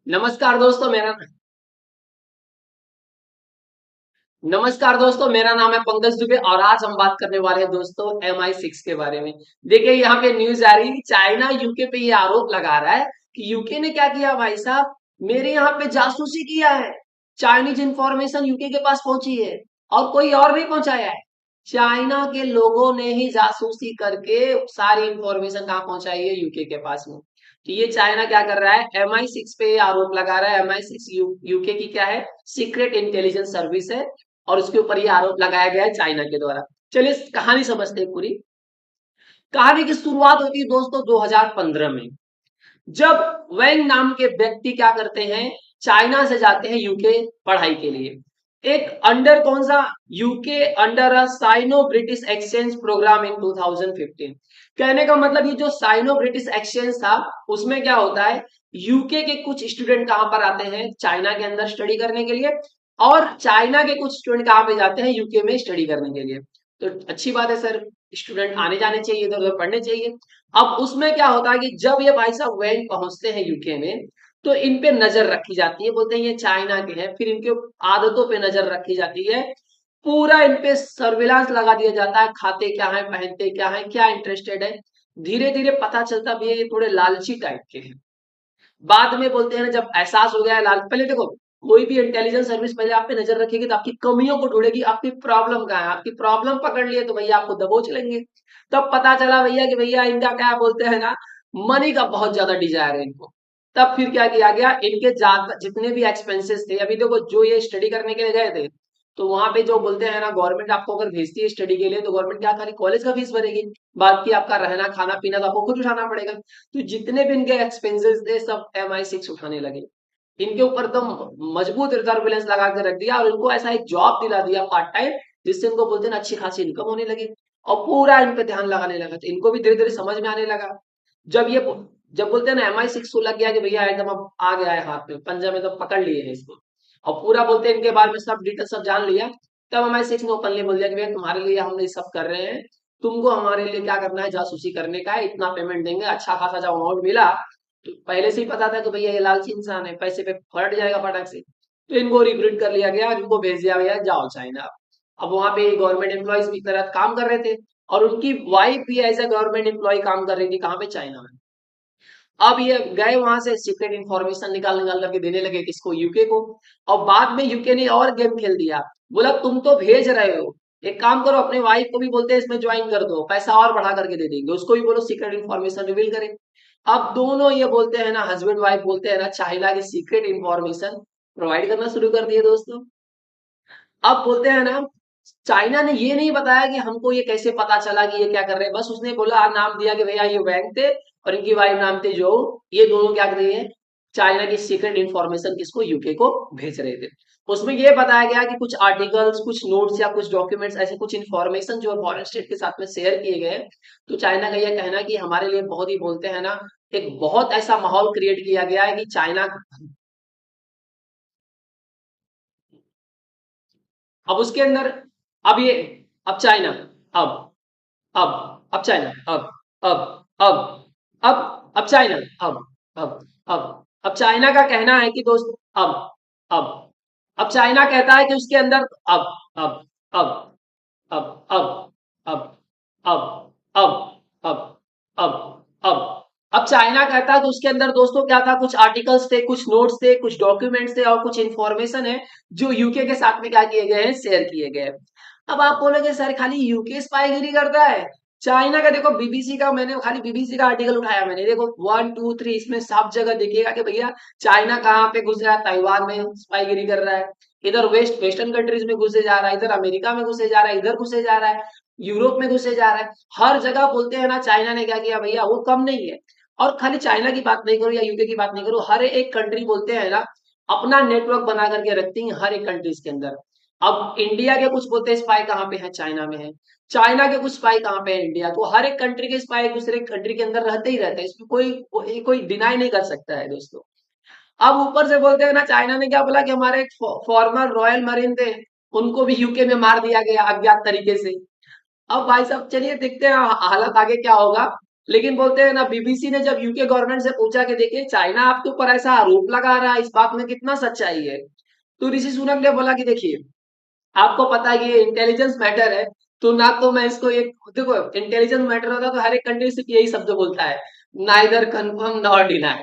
नमस्कार दोस्तों मेरा नमस्कार दोस्तों, मेरा नाम है पंकज दुबे और आज हम बात करने वाले हैं दोस्तों MI6 के बारे में। देखिए यहाँ पे न्यूज आ रही है कि चाइना यूके पे ये आरोप लगा रहा है कि यूके ने क्या किया भाई साहब, मेरे यहाँ पे जासूसी किया है। चाइनीज इंफॉर्मेशन यूके के पास पहुंची है और कोई और नहीं पहुंचाया है। चाइना के लोगों ने ही जासूसी करके सारी इंफॉर्मेशन कहाँ पहुंचाई है, यूके के पास में। तो ये चाइना क्या कर रहा है, MI6 पे ये आरोप लगा रहा है। MI6 यूके की क्या है, सीक्रेट इंटेलिजेंस सर्विस है और उसके ऊपर ये आरोप लगाया गया है चाइना के द्वारा। चलिए इस कहानी समझते हैं पूरी। कहानी की शुरुआत होती है दोस्तों 2015 में, जब वैंग नाम के व्यक्ति क्या करते हैं, चाइना से जाते हैं यूके पढ़ाई के लिए। एक अंडर कौन सा, UK under a Sino British exchange program in 2015। कहने का मतलब ये जो साइनो ब्रिटिश एक्सचेंज था, उसमें क्या होता है, यूके के कुछ स्टूडेंट कहां पर आते हैं, चाइना के अंदर स्टडी करने के लिए, और चाइना के कुछ स्टूडेंट कहां पे जाते हैं, यूके में स्टडी करने के लिए। तो अच्छी बात है सर, स्टूडेंट आने जाने चाहिए, इधर उधर पढ़ने चाहिए। अब उसमें क्या होता है कि जब ये भाई साहब वैन पहुंचते हैं यूके में, तो इन पे नजर रखी जाती है, बोलते हैं ये चाइना के हैं, फिर इनके आदतों पे नजर रखी जाती है। पूरा इन पे सर्विलांस लगा दिया जाता है, खाते क्या है, पहनते क्या है, क्या इंटरेस्टेड है। धीरे धीरे पता चलता भी है ये थोड़े लालची टाइप के हैं। बाद में बोलते हैं ना, जब एहसास हो गया है लाल, पहले देखो, कोई भी इंटेलिजेंस सर्विस पहले आप पे नजर रखेगी तो आपकी कमियों को ढूंढेगी, आपकी प्रॉब्लम कहाँ है, आपकी प्रॉब्लम पकड़ लिए तो भैया आपको दबोच लेंगे। तब पता चला भैया कि भैया इनका क्या बोलते हैं ना, मनी का बहुत ज्यादा डिजायर है इनको। तब फिर क्या किया गया, इनके ज्यादा जितने भी एक्सपेंसेस थे, अभी देखो जो ये स्टडी करने के लिए गए थे, तो वहां पे जो बोलते हैं ना, गवर्नमेंट आपको अगर भेजती है स्टडी के लिए तो गवर्नमेंट क्या खाली कॉलेज का फीस भरेगी, बाकी आपका रहना खाना पीना तो आपको खुद उठाना पड़ेगा। तो जितने भी इनके एक्सपेंसेस थे सब MI6 उठाने लगे। इनके ऊपर तो मजबूत सर्विलेंस लगा के रख दिया और इनको ऐसा एक जॉब दिला दिया पार्ट टाइम, जिससे इनको बोलते हैं ना अच्छी खासी इनकम होने लगी और पूरा इन पे ध्यान लगाने लगा। तो इनको भी धीरे धीरे समझ में आने लगा। जब ये जब बोलते हैं ना MI6 को लग गया कि भैया एकदम अब आ गया है हाथ में, पंजा में तो पकड़ लिए है इसको, और पूरा बोलते हैं इनके बारे में सब डिटेल सब जान लिया। तब MI6 ने ओपनली बोल दिया कि भैया तुम्हारे लिए हम ये सब कर रहे हैं, तुमको हमारे लिए क्या करना है, जासूसी करने का है, इतना पेमेंट देंगे। अच्छा खासा जब अमाउंट मिला तो पहले से ही पता था कि भैया ये लालची इंसान है, पैसे पे फट जाएगा फटक से। तो इनको रिक्रूट कर लिया गया और इनको भेज दिया भैया जाओ चाइना। अब वहां पे गवर्नमेंट एम्प्लॉयज की तरह काम कर रहे थे और उनकी वाइफ भी एज ए गवर्नमेंट एम्प्लॉय काम कर रही थी, कहाँ पे, चाइना में। अब ये गए वहां से सीक्रेट इंफॉर्मेशन निकाल निकाल करके देने लगे किसको, यूके को। और बाद में यूके ने और गेम खेल दिया, बोला तुम तो भेज रहे हो, एक काम करो अपने वाइफ को भी बोलते हैं इसमें ज्वाइन कर दो, पैसा और बढ़ा करके दे देंगे, उसको भी बोलो सीक्रेट इंफॉर्मेशन रिवील करे। अब दोनों ये बोलते हैं ना, हस्बैंड वाइफ बोलते हैं ना, चाइना की सीक्रेट इंफॉर्मेशन प्रोवाइड करना शुरू कर दिए दोस्तों। अब बोलते हैं ना, चाइना ने ये नहीं बताया कि हमको ये कैसे पता चला कि ये क्या कर रहे हैं, बस उसने बोला नाम दिया कि भैया ये वैंग थे और इनकी वाइफ नाम थे जो, ये दोनों क्या कर रही है, चाइना की सीक्रेट इंफॉर्मेशन किसको, यूके को भेज रहे थे। उसमें ये बताया गया कि कुछ आर्टिकल्स, कुछ नोट्स या कुछ डॉक्यूमेंट्स, ऐसे कुछ इंफॉर्मेशन जो फॉरेन स्टेट के साथ में शेयर किए गए। तो चाइना का यह कहना कि हमारे लिए बहुत ही बोलते हैं ना, एक बहुत ऐसा माहौल क्रिएट किया गया है कि चाइना, अब उसके अंदर, अब ये, अब चाइना, अब अब अब चाइना, अब अब अब चाइना, अब अब अब चाइना का कहना है कि दोस्त, अब अब अब चाइना कहता है कि उसके अंदर, अब अब अब अब अब अब अब अब अब अब अब चाइना कहता है तो उसके अंदर दोस्तों क्या था, कुछ आर्टिकल्स थे, कुछ नोट्स थे, कुछ डॉक्यूमेंट्स थे और कुछ इंफॉर्मेशन है जो यूके के साथ में क्या किए गए हैं, शेयर किए गए हैं। अब आप बोलोगे सर खाली यूके स्पाईगिरी करता है, चाइना का देखो, बीबीसी का, मैंने खाली बीबीसी का आर्टिकल उठाया, मैंने देखो 1 2 3 इसमें साफ जगह देखिएगा कि भैया चाइना कहाँ पे घुस रहा है, ताइवान में स्पाईगिरी कर रहा है, इधर वेस्टर्न कंट्रीज में घुसे जा रहा है, इधर अमेरिका में घुसे जा रहा है, इधर घुसे जा रहा है, यूरोप में घुसे जा रहा है। हर जगह बोलते हैं ना, चाइना ने क्या किया भैया, वो कम नहीं है। और खाली चाइना की बात नहीं करो या यूके की बात नहीं करो, हर एक कंट्री बोलते हैं ना, अपना नेटवर्क बना करके रखती है हर एक कंट्रीज के अंदर। अब इंडिया के कुछ बोलते हैं स्पाई कहाँ पे है, चाइना में है। चाइना के कुछ स्पाई कहाँ पे है, इंडिया। तो हर एक कंट्री के स्पाई दूसरे कंट्री के अंदर रहते ही रहते हैं, इसमें कोई डिनाई नहीं कर सकता है दोस्तों। अब ऊपर से बोलते हैं ना, चाइना ने क्या बोला कि हमारे एक फॉर्मर रॉयल मरीन थे, उनको भी यूके में मार दिया गया अज्ञात तरीके से। अब भाई साहब चलिए देखते हैं हालत आगे क्या होगा। लेकिन बोलते हैं ना, बीबीसी ने जब यूके गवर्नमेंट से पूछा कि देखिए चाइना आपके ऊपर ऐसा आरोप लगा रहा है, इस बात में कितना सच्चाई है, तो ऋषि सुनक ने बोला कि देखिए आपको पता है कि ये इंटेलिजेंस मैटर है, तो ना तो मैं इसको एक, देखो इंटेलिजेंस मैटर होता तो हर एक कंट्री सिर्फ यही शब्द बोलता है, नाइदर कंफर्म नॉर डिनाई,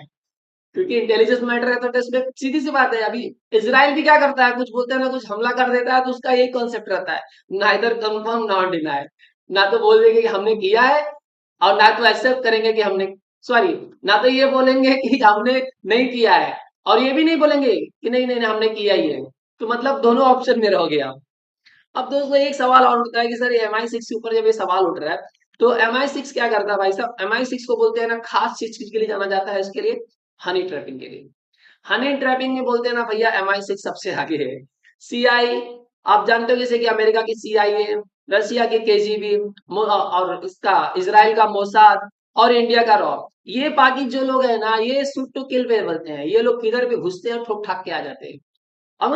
क्योंकि इंटेलिजेंस मैटर है तो इसमें सीधी सी बात है। अभी इसराइल भी क्या करता है, कुछ बोलते हैं ना, कुछ हमला कर देता है तो उसका यही कॉन्सेप्ट रहता है, नाइदर कंफर्म नॉर डिनाई, ना तो बोल देंगे कि हमने किया है और ना तो एक्सेप्ट करेंगे कि हमने, सॉरी, ना तो ये बोलेंगे कि हमने नहीं किया है और ये भी नहीं बोलेंगे कि नहीं नहीं, नहीं हमने किया ही है, तो मतलब दोनों ऑप्शन में रहोगे आप। अब दोस्तों एक सवाल और उठता है कि सर एम आई सिक्स के ऊपर जब ये सवाल उठ रहा है, तो एम आई सिक्स क्या करता है भाई साहब, एम आई सिक्स को बोलते हैं ना खास चीज के लिए जाना जाता है, इसके लिए हनी ट्रैपिंग के लिए। हनी ट्रैपिंग में बोलते हैं ना भैया एम आई सिक्स सबसे आगे है। सी आई, आप जानते हो जैसे कि अमेरिका की सी आई ए, रशिया के केजीबी, और इसका इसराइल का मोसाद और इंडिया का रॉ, ये बाकी जो लोग हैं ना, ये शूट टू किल पे बनते हैं, ये लोग किधर भी घुसते हैं और ठोक ठाक के आ जाते हैं। अब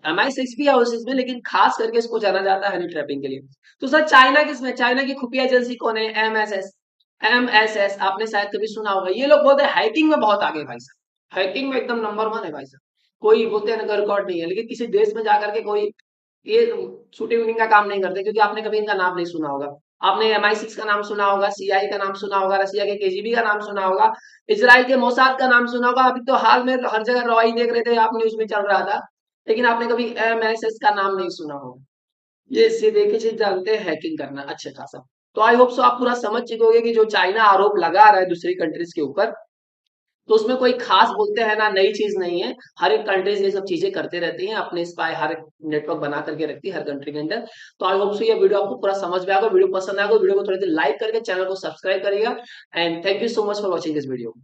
एम आई सिक्स भी है उस इसमें, लेकिन खास करके इसको जाना जाता है हनी ट्रैपिंग के लिए। तो सर चाइना किसमें, चाइना की खुफिया एजेंसी कौन है, M S S. M S S आपने शायद कभी सुना होगा, ये लोग बोलते हैं हैकिंग में बहुत आगे भाई साहब, हैकिंग में एकदम नंबर वन है भाई साहब। कोई बोलते हैं ना रिकॉर्ड नहीं है, लेकिन किसी देश में जाकर के कोई ये शूटिंग वूटिंग का काम नहीं करते, क्योंकि आपने कभी इनका नाम नहीं सुना होगा। आपने एम आई सिक्स का नाम सुना होगा, सी आई का नाम सुना होगा, रशिया के केजीबी का नाम सुना होगा, इसराइल के मोसाद का नाम सुना होगा, अभी तो हाल में हर जगह रॉय देख रहे थे आप, न्यूज में चल रहा था, लेकिन आपने कभी एमएसएस का नाम नहीं सुना होगा। ये सिर्फ एक ही चीज जानते हैं, हैकिंग करना अच्छा खासा। तो आई होप सो आप पूरा समझ चुके होंगे कि जो चाइना आरोप लगा रहा है दूसरी कंट्रीज के ऊपर, तो उसमें कोई खास बोलते हैं ना नई चीज नहीं है। हर एक कंट्रीज ये सब चीजें करते रहती हैं, अपने स्पाई हर एक नेटवर्क बना करके रखती है हर कंट्री के अंदर। तो आई होप सो ये वीडियो आपको पूरा समझ में आएगा, वीडियो पसंद आएगा, वीडियो को थोड़ी देर लाइक करके चैनल को सब्सक्राइब करिएगा। And thank you so much for watching this video.